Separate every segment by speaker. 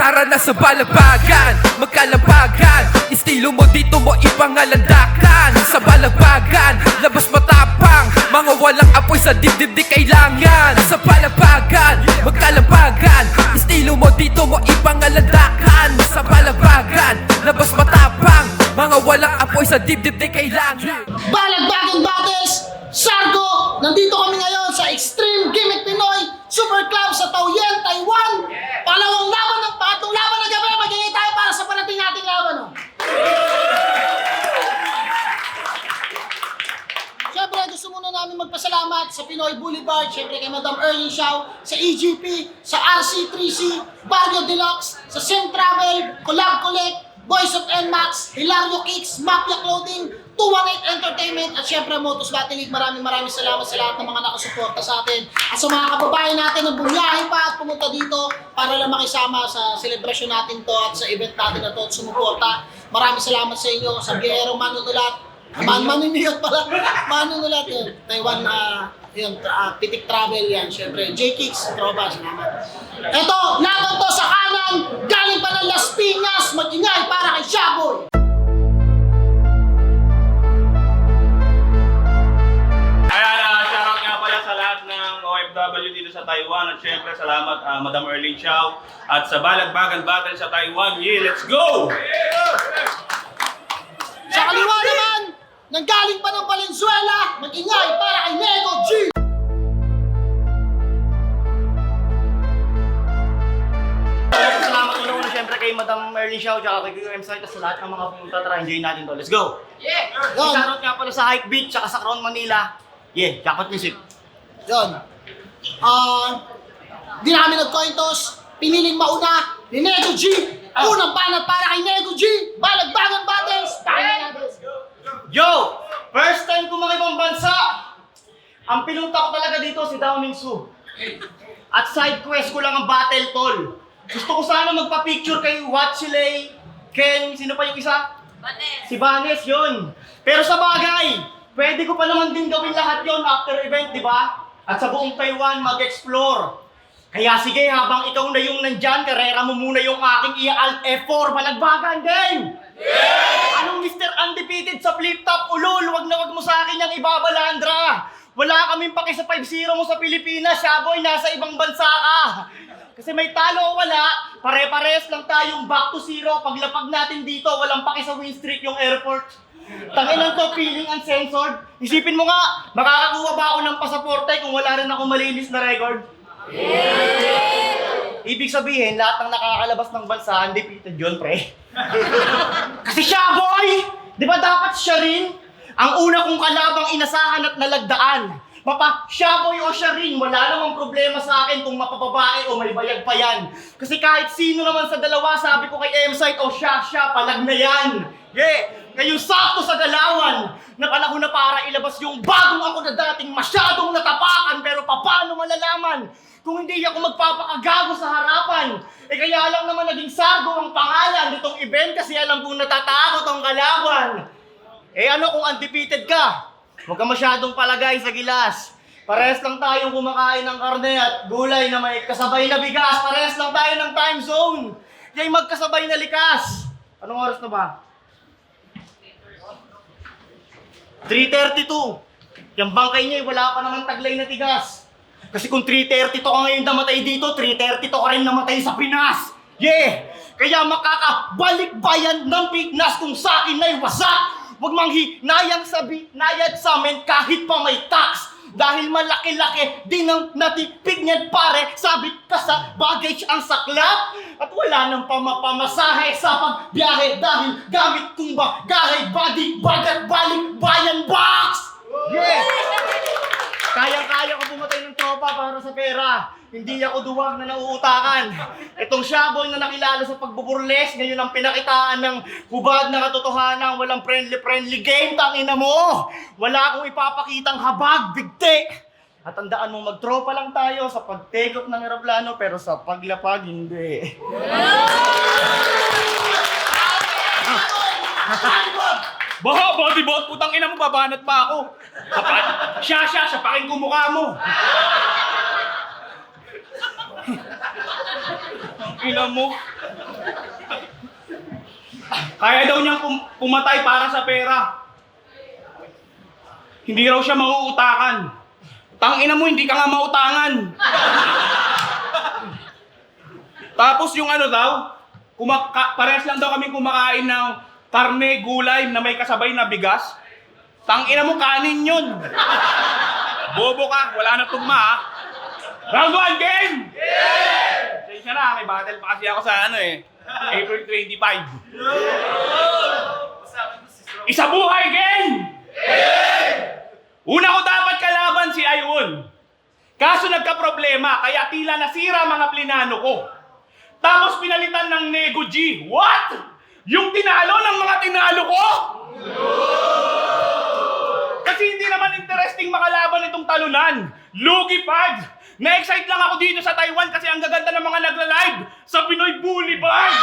Speaker 1: Tara na sa balagbagan, magkalabagan. Estilo mo dito mo ipangalandakan. Sa balagbagan, labas matapang. Mga walang apoy sa dibdib di kailangan. Sa balagbagan, magkalabagan. Estilo mo dito mo ipangalandakan. Sa balagbagan, labas matapang. Mga walang apoy sa dibdib di kailangan.
Speaker 2: Balagbagan Battles! Sargo! Nandito kami ngayon sa Extreme Gimmick Pinoy Super Club sa Taoyuan, Taiwan! Pangalawang laban ng gabi! Magiging tayo para sa parating nating laban! Oh. Siyempre, gusto muna namin magpasalamat sa Pinoy Boulevard, siyempre kay Madam Erling Xiao, sa EGP, sa RC3C, Barrio Deluxe, sa Sim Travel, Collab Collect, Boys of NMAX, Hilario Kicks, Mafia Clothing, 218 Entertainment, at syempre Motos Battle League. Maraming salamat sa lahat ng mga nakasuporta sa atin. At sa mga kababayan natin na bumiyahe pa at pumunta dito para lang makisama sa celebration natin to at sa event natin na to at sumuporta. Maraming salamat sa inyo, sa Biyero Manunulat. Manunulat pala. Manunulat yun. Taiwan, Pitik Travel yan. Syempre, J-Kicks, tropa, salamat. Ito, laban to sa kanan, galing pa ng Las Piñas, mag-ingay para kay Shaboy.
Speaker 3: Shoutout nga pala sa lahat ng OFW dito sa Taiwan at syempre salamat Madam Erling Xiao at sa Balagbagan Battle sa Taiwan. Yeah, let's go!
Speaker 2: Sa kaliwa naman, nanggaling pa ng Valenzuela, mag-ingay para kay Nego G.
Speaker 4: Salamat ulo siyempre kay Madam Erling Xiao at kay QM Site sa lahat ng mga pumunta. Tara, enjoy natin to. Let's go! Yeah! Shoutout nga pala sa Hike Beach at sa Crown Manila. Yeah, jackpot music.
Speaker 2: Yun. Di namin nag-coin toss, piniling mauna ni Nego G. Unang banat para kay Nego G. Balagbagan Battles, tayo natin.
Speaker 4: Yo! First time ko makibang bansa! Ang pinunta ko talaga dito si Dao Mingsu. At side quest ko lang ang battle tol. Gusto ko sana magpa-picture kay Watchilay, Ken, sino pa yung isa?
Speaker 5: Banes.
Speaker 4: Si Banes, yun. Pero sa bagay, pwede ko pa naman din gawin lahat yon after event, di ba? At sa buong Taiwan, mag-explore. Kaya sige, habang ikaw na yung nandyan, karera mo muna yung aking i-alt F4, balagbagan din! Yeah! Anong Mr. Undefeated sa flip-top, ulol? Wag na wag mo sa akin yung ibabalandra. Wala kaming paki sa 5-0 mo sa Pilipinas, Shaboy, nasa ibang bansa ka. Kasi may talo o wala, pare-pares lang tayong back to zero. Paglapag natin dito, walang paki sa win streak yung airport. Tanginan to, feeling uncensored. Isipin mo nga, makakakuha ba ako ng pasaporte kung wala rin ako malinis na record? Ibig sabihin, lahat ng nakakalabas ng bansa, undefeated yun, pre. Kasi siya, boy! Di ba dapat siya rin? Ang una kong kalabang inasahan at nalagdaan. Siya boy o siya rin, wala namang problema sa akin kung mapababae o may bayag pa yan. Kasi kahit sino naman sa dalawa, sabi ko kay M-Site, o siya, palag na yan. Yeah! Ngayon sakto sa galawan, na panahon na para ilabas yung bagong ako na dating masyadong natapakan, pero paano malalaman kung hindi ako magpapakagago sa harapan? Eh kaya lang naman naging Sargo ang pangalan nitong event kasi alam kong natatakot ang kalaban. Eh ano kung undefeated ka? Huwag ka masyadong palagay sa gilas. Parehas lang tayong kumakain ng karne at gulay na may kasabay na bigas. Parehas lang tayo ng time zone. Kaya magkasabay na likas. Anong oras na ba? 3:32. Yung bangkay niya, wala pa naman taglay na tigas. Kasi kung 3:30 to ka ngayon namatay dito, 3:30 to ka rin namatay sa Pinas. Yeah! Kaya makakabalik bayan ng Pinas kung sa akin ay wasak. Huwag manghinayang nayad sa amin kahit pa may tax. Dahil malaki-laki din ang natipid niyan pare. Sabit ka sa baggage ang saklap. At wala nang pamapamasahe sa pagbiyahe. Dahil gamit kong bagahe, body, bagat, balik, bayan, box! Yeah! Kayang-kaya ko pumatay ng tropa para sa pera. Hindi ako duwag na nauutakan. Itong Shaboy na nakilala sa pagbuburles, ngayon ang pinakitaan ng hubad na katotohanan. Walang friendly game, tangina mo! Wala akong ipapakitang habag, bigti! At tandaan mo, magtropa lang tayo sa pag-take off ng aeroplano, pero sa paglapag, hindi.
Speaker 3: Baha, bodyboat, putang ina mo, babanat pa ako. Siya, sapakin ko mukha mo. Ina mo. Kaya daw niyang pumatay para sa pera. Hindi raw siya mauutakan. Tangina mo, hindi ka nga mautangan. Tapos yung ano daw, parehas lang daw kami kumakain ng karne, gulay na may kasabay na bigas. Tangina mo, kanin yun. Bobo ka, wala na tugma ha. Round 1, game! Yeah! Siya na, may battle pa kasi ako sa April 25. Isa buhay, game! Una ko dapat kalaban si Ayun. Kaso nagka-problema, kaya tila nasira mga plinano ko. Tapos pinalitan ng Nego G. What? Yung tinalo ng mga tinalo ko? Kasi hindi naman interesting makalaban itong talunan. Lugi pad. Na-excite lang ako dito sa Taiwan kasi ang gaganda ng mga nagla-live sa Pinoy Boulevard.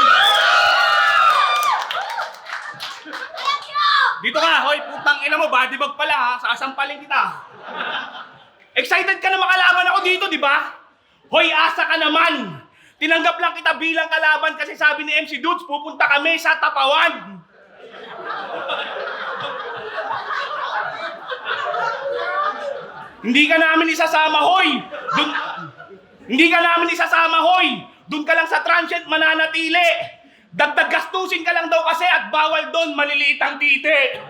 Speaker 3: Dito ka, hoy, putang ina mo, bodybag pala ha, sasampalin kita. Excited ka na makalaban ako dito, di ba? Hoy, asa ka naman. Tinanggap lang kita bilang kalaban kasi sabi ni MC Dudes, pupunta kami sa Tapawan. Hindi ka namin isasama, hoy! Hindi ka namin isasama, hoy! Doon ka lang sa transient mananatili. Dagdag gastusin ka lang daw kasi at bawal doon, maliliit ang titi.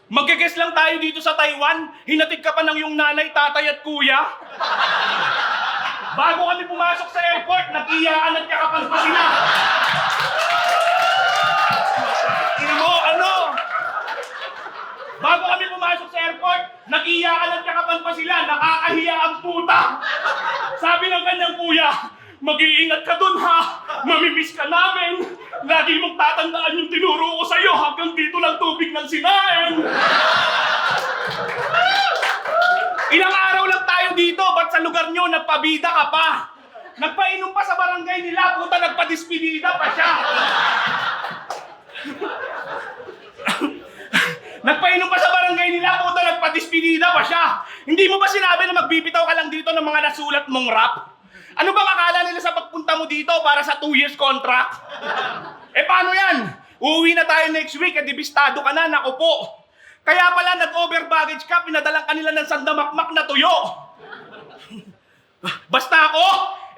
Speaker 3: Mag-guess lang tayo dito sa Taiwan, hinatid ka pa ng yung nanay, tatay at kuya. Bago kami pumasok sa airport, nag-iyaan at yakapan pa sila. Ina mo, ano? Bago kami pumasok sa airport, nag-iyaan at yakapan pa sila, nakakahiya ang puta. Sabi ng kanyang kuya, mag-iingat ka dun ha, mamimiss ka namin. Lagi mong tatandaan yung tinuro ko sa'yo hanggang dito lang tubig ng sinain. Ilang araw lang tayo dito, ba't sa lugar nyo nagpabida ka pa? Nagpainom pa sa barangay nila, puta nagpadispidida pa siya. Nagpainom pa sa barangay nila, puta nagpadispidida pa siya. Hindi mo ba sinabi na magbibitaw ka lang dito ng mga nasulat mong rap? Ano bang akala nila sa pagpunta mo dito para sa 2 years contract? Eh paano yan? Uuwi na tayo next week, dibistado ka na, naku po. Kaya pala nag-over baggage ka, pinadalang kanila ng sandamakmak na tuyo. Basta ako,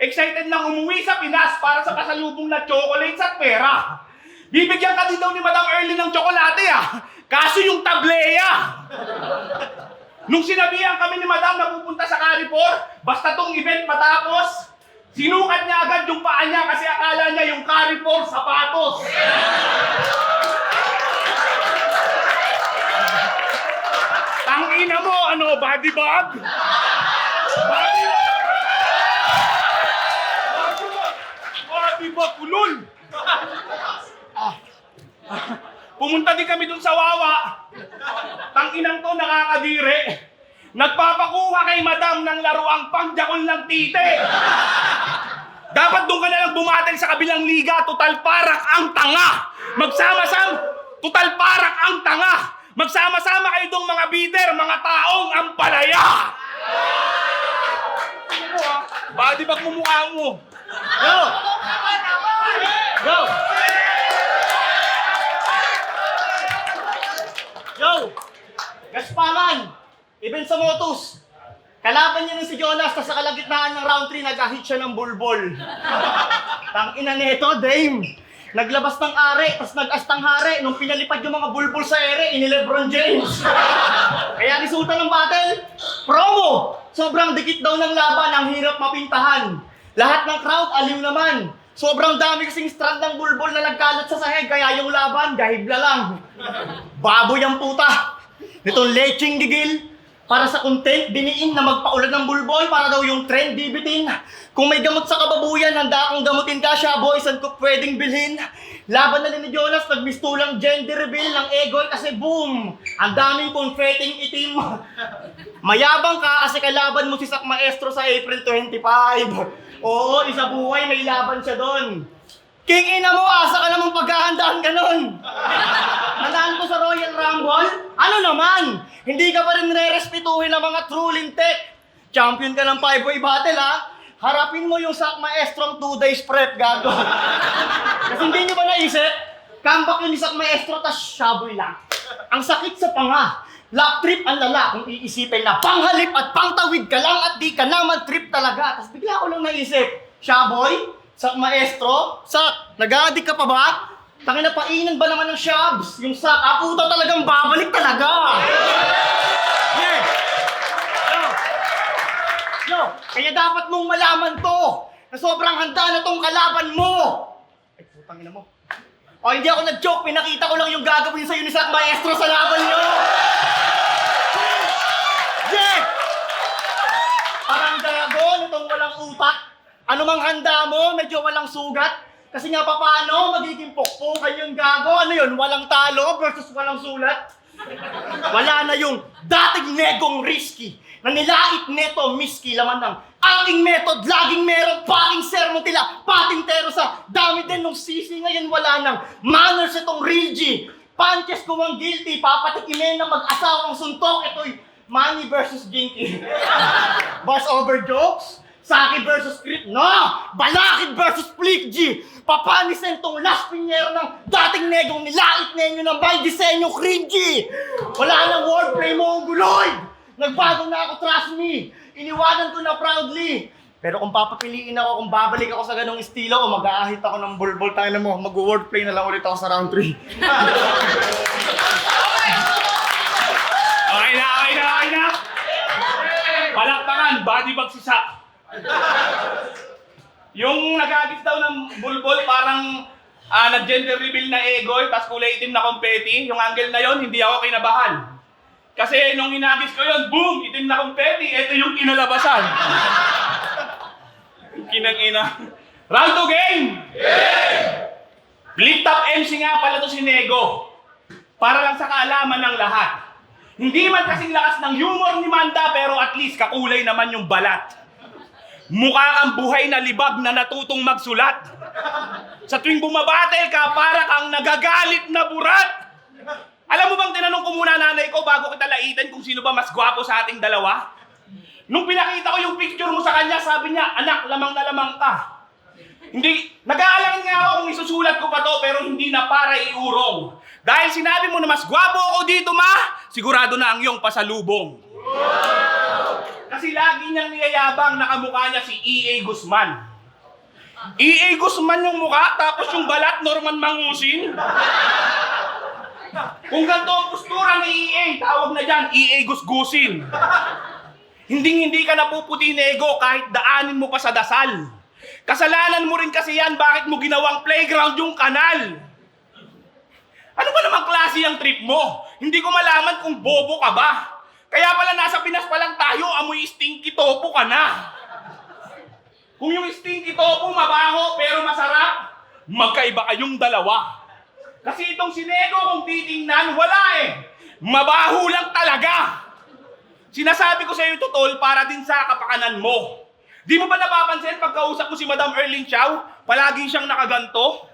Speaker 3: excited nang umuwi sa Pinas para sa pasalubong na chocolates at pera. Bibigyan ka din daw ni Madam Early ng tsokolate kaso yung tableya. Nung sinabihan kami ni Madam na pupunta sa Carrefour, basta tong event matapos, sinukat niya agad yung paa niya kasi akala niya yung Carrefour sapatos. Tangina mo, ano, body bag? Body bag! Body bag, ulol! Pumunta din kami dun sa Wawa. Tanginang to, nakakadire. Nagpapakuha kay Madam ng laruang pangjakon ng tite. Dapat doon ka na lang bumatel sa kabilang liga, total parak ang tanga. Total parak ang tanga. Magsama-sama kayo dong mga bider, mga taong ampalaya. Ano mo body bag mo mukha mo.
Speaker 4: Yo! Yo! Yo! Gaspangan! Even sa Motus, kalaban niya ni si Jonas, tas sa kalagitnaan ng round 3, nag-hit siya ng bulbol. Tangina nito, Dame! Naglabas ng are, tas nag-astang hare. Nung pinalipad yung mga bulbol sa ere, ini LeBron James. Kaya resulta ng battle, promo! Sobrang dikit daw ng laban, ang hirap mapintahan. Lahat ng crowd, aliw naman. Sobrang dami kasing strand ng bulbol na nagkalat sa sahig, kaya yung laban, gahibla lang. Baboy ang puta. Nitong lecheng gigil, para sa content, diniin na magpaulad ng bulbol para daw yung trend bibitin. Kung may gamot sa kababuyan, handa akong gamutin ka siya, boys, saan ko pwedeng bilhin? Laban na ni Jonas, nagmistulang gender reveal ng Egoy kasi boom! Ang daming confetting itim. Mayabang ka kasi kalaban mo si Sak Maestro sa April 25. Oo, isa buhay, may laban siya doon. King ina mo, asa ka namang paghahandaan ka nun. Handaan ko sa Royal Rumble? Ano naman? Hindi ka pa rin re-respetuhin ng mga true lintek. Champion ka ng 5-way battle ha? harapin mo yung Sak Maestro 2 days prep, gago. Kasi hindi nyo ba naisip? Comeback yun ni Sak Maestro, tas shaboy lang. Ang sakit sa panga. Lap trip ang lala kung iisipin na panghalip at pangtawid ka lang at di ka naman trip talaga. Tas bigla ko lang naisip, shaboy, Sak Maestro, Sak, nag-a-addict ka pa ba? Tangina, painan ba naman ng shabs? Yung Sak, puta talagang babalik talaga. Yeah. Yo, kaya dapat mong malaman to na sobrang handa na tong kalaban mo. Ay, putang ina mo. O, hindi ako nag-joke. Pinakita ko lang yung gagawin sa'yo ni Sak Maestro sa laban nyo. Yeah! Parang gago, nitong walang utak. Ano mang handa mo, medyo walang sugat. Kasi nga paano, magiging pokpokan yung gago. Ano yun, walang talo versus walang sulat. Wala na yung dating negong risky na nilait neto miski laman ng aking method, laging merong paking sermon tila, patintero sa dami din nung sisi. Ngayon wala nang manners itong real G. Punches ko ang guilty, papatikimin ng mag-asawang suntok. Ito'y money versus Jinky. Bars over jokes? Saki versus script? No! Balakid versus Flick G! Papanisin tong last pinyer ng dating negong nilait ninyo ng by disenyo cringy! Wala nang wordplay mo, guloy! Nagbago na ako, trust me! Iniwanan ko na proudly! Pero kung papapiliin ako, kung babalik ako sa ganong estilo o mag-aahit ako ng bulbul, tayo na mo, mag-wordplay na lang ulit ako sa round 3.
Speaker 3: Okay na! Palakpakan, body bag si Sak. Yung nag-addict daw ng bulbul, parang nag-gender reveal na egoy, tas kulay itim na confetti. Yung angle na yon, hindi ako kinabahan. Kasi nung inagis ko yun, boom! Itim na confetti, ito yung kinalabasan. Kinang-ina. Round 2 game! Flip top MC nga pala to si Nego. Para lang sa kaalaman ng lahat. Hindi man kasing lakas ng humor ni Manda, pero at least kakulay naman yung balat. Mukha kang buhay na libag na natutong magsulat. Sa tuwing bumabatel ka, para kang nagagalit na burat. Alam mo bang tinanong ko muna nanay ko bago kita laitin kung sino ba mas gwapo sa ating dalawa? Nung pinakita ko yung picture mo sa kanya, sabi niya, anak, lamang na lamang ka. Hindi, nag-aalangin nga ako kung isusulat ko pa to, pero hindi na para iurong. Dahil sinabi mo na mas gwapo ako dito, ma, sigurado na ang iyong pasalubong. Kasi lagi niyang niyayabang na kamukha niya si E.A. Guzman. E.A. Guzman yung mukha, tapos yung balat, Norman Mangusin. Kung ganito ang postura ni E.A., tawag na dyan, E.A. Gusgusin. Hindi ka napuputi, Nego, kahit daanin mo pa sa dasal. Kasalanan mo rin kasi yan, bakit mo ginawang playground yung kanal? Ano ba namang klase ang trip mo? Hindi ko malaman kung bobo ka ba. Kaya pala nasa Pinas pa lang tayo, amoy stinky topo ka na. Kung yung stinky topo mabaho pero masarap, magkaiba kayong dalawa. Kasi itong si Nego kung titingnan, wala eh. Mabaho lang talaga. Sinasabi ko sa iyo, Totol, para din sa kapakanan mo. Di mo ba napapansin pagkausap mo si Madam Erling Chow, palagi siyang nakaganto?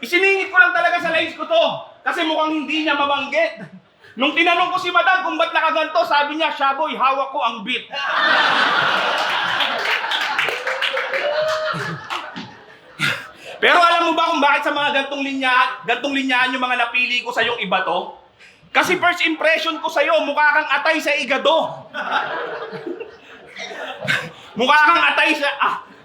Speaker 3: Isiningit ko lang talaga sa lines ko to, kasi mukhang hindi niya mabanggit. Nung tinanong ko si Madam kung ba't nakaganto, sabi niya, Shaboy, hawak ko ang beat. Pero alam mo ba kung bakit sa mga gantong linyahan yung mga napili ko sa yung iba to? Kasi first impression ko sa'yo, mukha kang atay sa igado.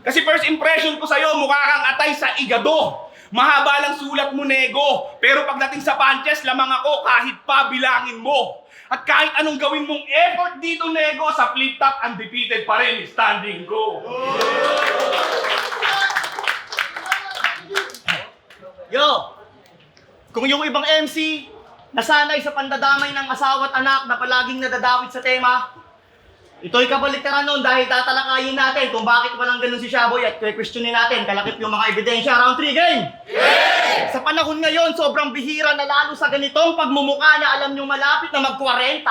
Speaker 3: Kasi first impression ko sa'yo, mukha kang atay sa igado. Mahaba lang sulat mo, Nego. Pero pagdating sa punches, lamang ako kahit pa bilangin mo. At kahit anong gawin mong effort dito, Nego, sa flip top, undefeated pa rin standing ko.
Speaker 4: Yo! Kung yung ibang MC, nasanay sa pandadamay ng asawa at anak na palaging nadadawit sa tema, ito'y kabaliktaran nun dahil tatalakayin natin kung bakit walang ganun si Shaboy at questionin natin kalakip yung mga ebidensya. Round 3 game! Yeah! Sa panahon ngayon, sobrang bihira na lalo sa ganitong pagmumukha na alam nyo malapit na mag-40.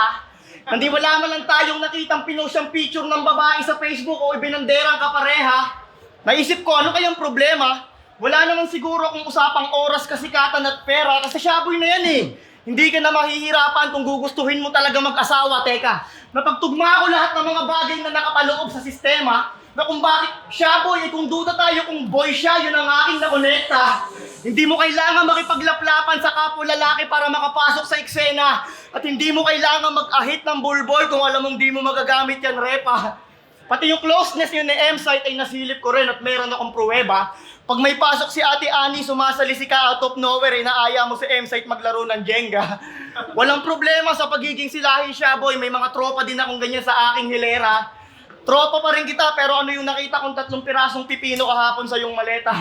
Speaker 4: Hindi wala man lang tayong nakitang pinost yung picture ng babae sa Facebook o ibinanderang kapareha. Naisip ko, ano kayang problema? Wala naman siguro kung usapang oras, kasikatan at pera kasi Shaboy na yan eh. Hindi ka na mahihirapan kung gugustuhin mo talaga mag-asawa. Teka, napagtugma ko lahat ng mga bagay na nakapaloob sa sistema na kung bakit siya boy, kung duda tayo kung boy siya, yun ang aking nakonekta. Hindi mo kailangan makipaglaplapan sa kapwa lalaki para makapasok sa eksena. At hindi mo kailangan mag-ahit ng bulbol kung alam mong di mo magagamit yan, repa. Pati yung closeness yun ni M-Site ay nasilip ko rin at meron akong pruweba. Pag may pasok si Ate Annie, sumasali ka out of nowhere, inaaya mo si M-Site maglaro ng Jenga. Walang problema sa pagiging silahi siya, boy. May mga tropa din akong ganyan sa aking hilera. Tropa pa rin kita, pero ano yung nakita kong 3 pirasong pipino kahapon sa yung maleta?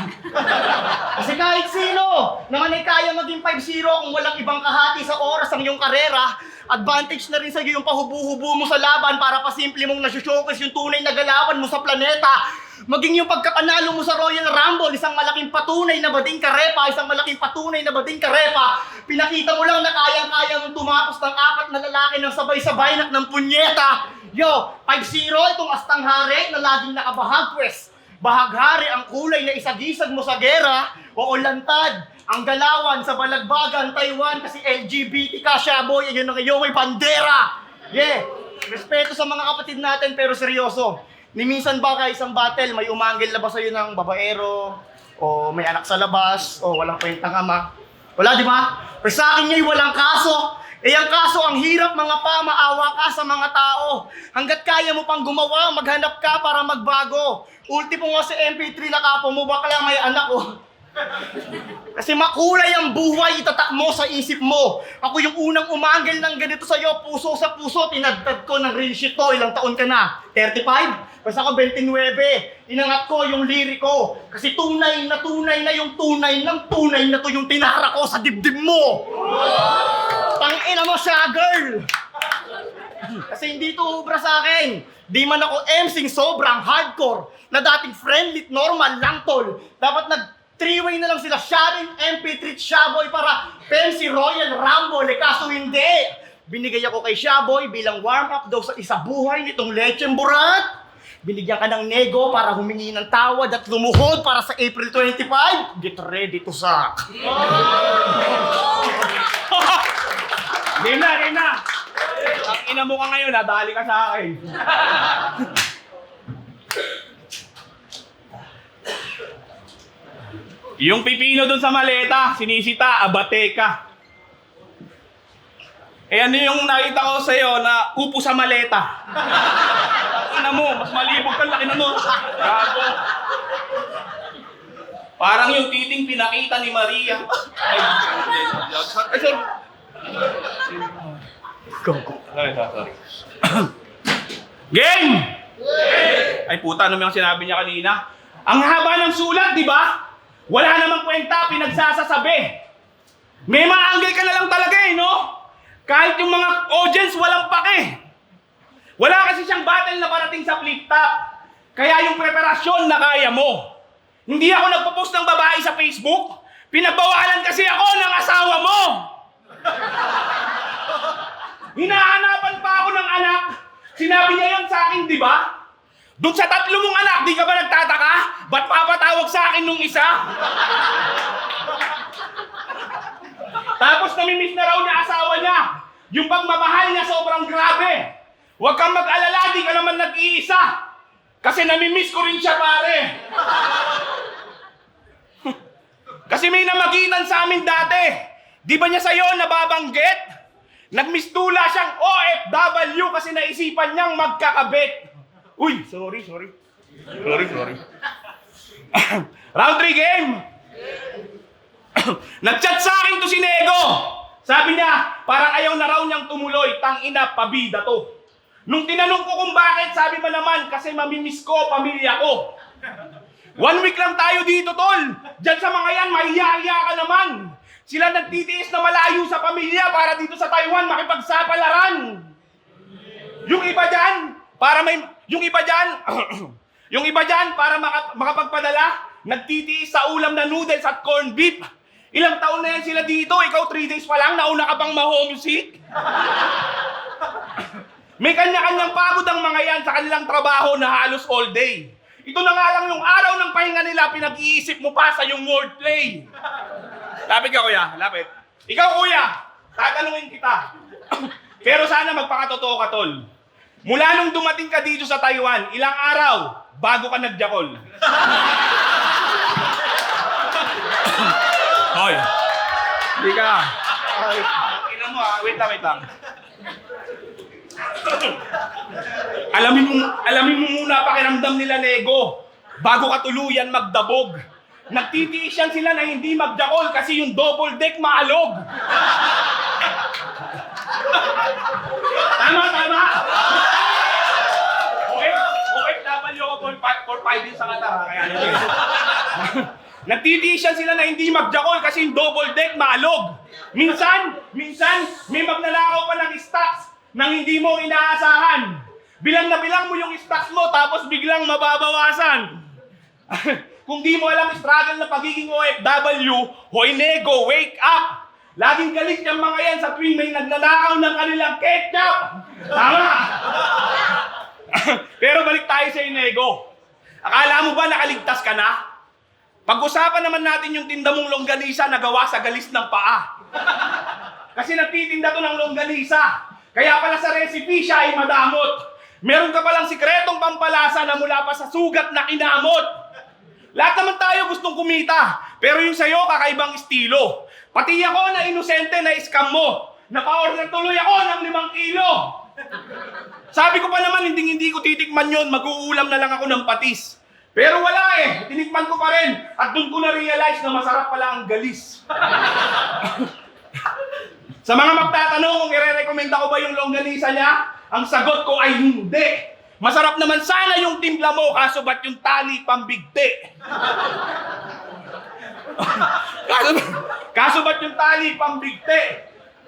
Speaker 4: Kasi kahit sino naman ay kaya maging 5-0 kung walang ibang kahati sa oras ng iyong karera. Advantage na rin sa iyo yung pahubu-hubu mo sa laban para pasimple mong nasushowcase yung tunay na galawan mo sa planeta. Maging yung pagkapanalo mo sa Royal Rumble, isang malaking patunay na bading karepa, pinakita mo lang na kayang-kaya mong tumapos ng 4 na lalaki ng sabay-sabay ng punyeta. Yo, 5-0 itong astang hari na laging nakabahag, pwes. Bahaghari ang kulay na isagisag mo sa gera, o lantad ang galawan sa balagbagan Taiwan kasi LGBT ka siya, boy, ayun ang iyong may bandera. Yeah, respeto sa mga kapatid natin pero seryoso. Ni minsan ba ka isang battle, may umanggil na ba sa'yo ng babaero, o may anak sa labas, o walang kwentang ama? Wala, di ba? Pero sa akin nga'y walang kaso. Eh ang kaso, ang hirap mga pa, maawa ka sa mga tao. Hanggat kaya mo pang gumawa, maghanap ka para magbago. Ultimo nga si MP3 na kapo mo, bakla may anak oh. Kasi makulay ang buhay, itatak mo sa isip mo. Ako yung unang umanggil ng ganito sa'yo, puso sa puso, tinagtad ko ng real shit to. Ilang taon ka na? 35? Basta ako 29. Inangat ko yung liriko. Kasi tunay na yung tunay ng tunay na to yung tinara ko sa dibdib mo. Tangina mo siya, girl! Kasi hindi to ubra sa akin. Di man ako emsing sobrang hardcore na dating friendly, normal lang tol. Dapat nag-3-way na lang sila Sharon, MP3, Shaboy para Pepsi Royal Rumble. Eh kaso hindi. Binigay ako kay Shaboy bilang warm-up daw sa isa buhay nitong Lecheng Burat. Binigyan ka ng nego para humingi ng tawad at lumuhod para sa April 25. Get ready to suck.
Speaker 3: Game na. Ang ina mo ka ngayon, nadali ka sa akin. Yung pipino dun sa maleta, sinisita, abate ka. Eh ano yung nakita ko sa'yo na upo sa maleta? Ina mo, mas malibog ka, laki na mo. Gago. Parang yung titing pinakita ni Maria. Ay, sorry. Sorry. Game! Ay puta, ano yung sinabi niya kanina? Ang haba ng sulat, di ba? Wala namang kwenta, pinagsasasabi. May mga angle ka na lang talaga eh, no? Kahit yung mga audience, walang pake. Wala kasi siyang battle na parating sa flip top. Kaya yung preparasyon na kaya mo. Hindi ako nagpo-post ng babae sa Facebook. Pinagbawalan kasi ako ng asawa mo. Hinahanapan pa ako ng anak. Sinabi niya yun sa akin, di ba? Doon sa 3 mong anak, di ka ba nagtataka? Ba't papatawag sa akin nung isa? Tapos namimiss na raw niya asawa niya. Yung pagmamahal niya sobrang grabe. Huwag kang mag-alala, di ka naman nag-iisa. Kasi namimiss ko rin siya, pare. Kasi may namagitan sa amin dati. Di ba niya sa'yo nababanggit? Nagmistula siyang OFW kasi naisipan niyang magkakabit. Uy, sorry. Round 3 game. Nag-chat sa akin to si Nego. Sabi niya, parang ayaw na raw niyang tumuloy. Tangina, pabida to. Nung tinanong ko kung bakit, sabi mo naman, kasi mamimiss ko, pamilya ko. 1 week lang tayo dito, tol. Diyan sa mga yan, mahiya-hiya ka naman. Sila nagtitiis na malayo sa pamilya para dito sa Taiwan makipagsapalaran. Yung iba dyan, para makapagpadala, nagtitiis sa ulam na noodles at corned beef. Ilang taon na yan sila dito, ikaw 3 days pa lang, nauna ka pang ma-homesick. May kanya-kanyang pagod ang mga yan sa kanilang trabaho na halos all day. Ito na nga lang yung araw ng pahinga nila, pinag-iisip mo pa sa yung wordplay. Lapit ka, kuya. Lapit. Ikaw, kuya. tatanungin kita. Pero sana magpakatotoo ka, tol. Mula nung dumating ka dito sa Taiwan, ilang araw bago ka nagjakol? Hoy. Hindi ka. Ina mo wait lang. Alamin mo muna pakiramdam nila, Nego, bago ka tuluyan magdabog. Nagtitiis yan sila na hindi magjakol kasi yung double deck maalog. Tama. Okay, dapat yung ako for 5 din sa Qatar, kaya ano yun. Nagtitiis yan sila na hindi magjakol kasi yung double deck maalog. Minsan, may magnanakaw pa ng stocks nang hindi mo inaasahan. Bilang na bilang mo yung stocks mo tapos biglang mababawasan. Kung di mo alam struggle na pagiging OFW, hoy Nego, wake up! Laging galit yung mga yan sa tuwing may nagnanakaw ng kanilang ketchup! Tama! Pero balik tayo sa Nego. Akala mo ba nakaligtas ka na? Pag-usapan naman natin yung tinda mong longganisa na gawa sa galis ng paa. Kasi nagtitinda to ng longganisa. Kaya pala sa recipe siya ay madamot. Meron ka palang sikretong pampalasa na mula pa sa sugat na kinamot. Lahat naman tayo gustong kumita, pero yung sa'yo kakaibang estilo. Pati ako na inosente na scam mo. Napa-order tuloy ako ng 5 kilo. Sabi ko pa naman, hindi ko titikman yun, mag-uulam na lang ako ng patis. Pero wala tinikman ko pa rin. At doon ko na-realize na masarap pala ang galis. Sa mga magtatanong kung i-recommenda ko ba yung longganisa niya, ang sagot ko ay hindi. Masarap naman sana yung timpla mo, kaso ba't yung tali pambigti? Kaso ba't yung tali pambigti?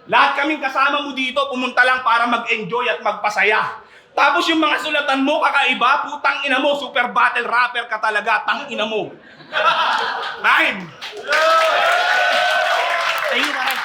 Speaker 3: Lahat kaming kasama mo dito, pumunta lang para mag-enjoy at magpasaya. Tapos yung mga sulatan mo, kakaiba, putang ina mo, super battle rapper ka talaga, tang ina mo. Time!
Speaker 4: Thank you, pare.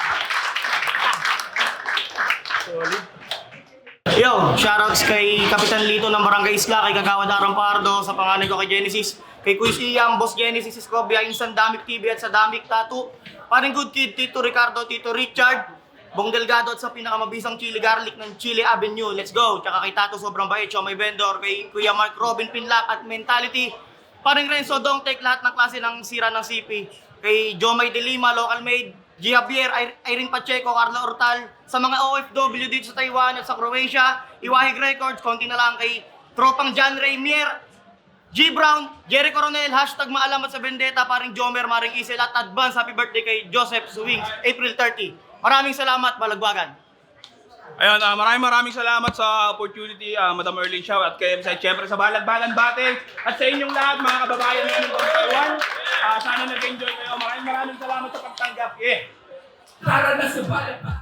Speaker 4: Yo, shoutouts kay Kapitan Lito ng Barangay Isla, kay Kagawad Arang Pardo, sa pangalan ko kay Genesis, kay Kuya Siyam, Boss Genesis Escobia, Insan Damik TV at sa Damik Tattoo, paring Good Kid, Tito Ricardo, Tito Richard, Bong Delgado at sa pinakamabisang chili garlic ng Chili Avenue, let's go! Tsaka kay Tato Sobrang Bait, May Vendor, kay Kuya Mark Robin Pinlac at Mentality, paring Renzo Dongtek, lahat ng klase ng sira ng CP, kay Jomay De Lima, Local Made, G. Javier, Irene Pacheco, Carlo Ortal, sa mga OFW dito sa Taiwan at sa Croatia, Iwahig Records, konti na lang kay Tropang John Ray Mier, G. Brown, Jerry Coronel, hashtag Maalamat sa Vendetta, paring Jomer, Maring Isel at advance happy birthday kay Joseph Swings, April 30. Maraming salamat, Balagbagan.
Speaker 3: Ayun, maraming salamat sa opportunity, Madam Erlyn Shaw at kay siyempre sa Balagbagan Battle at sa inyong lahat, mga kababayan namin ng Taiwan. Sana nag-enjoy kayo. Maraming salamat sa pagtanggap.
Speaker 1: Para na sa Balagbagan.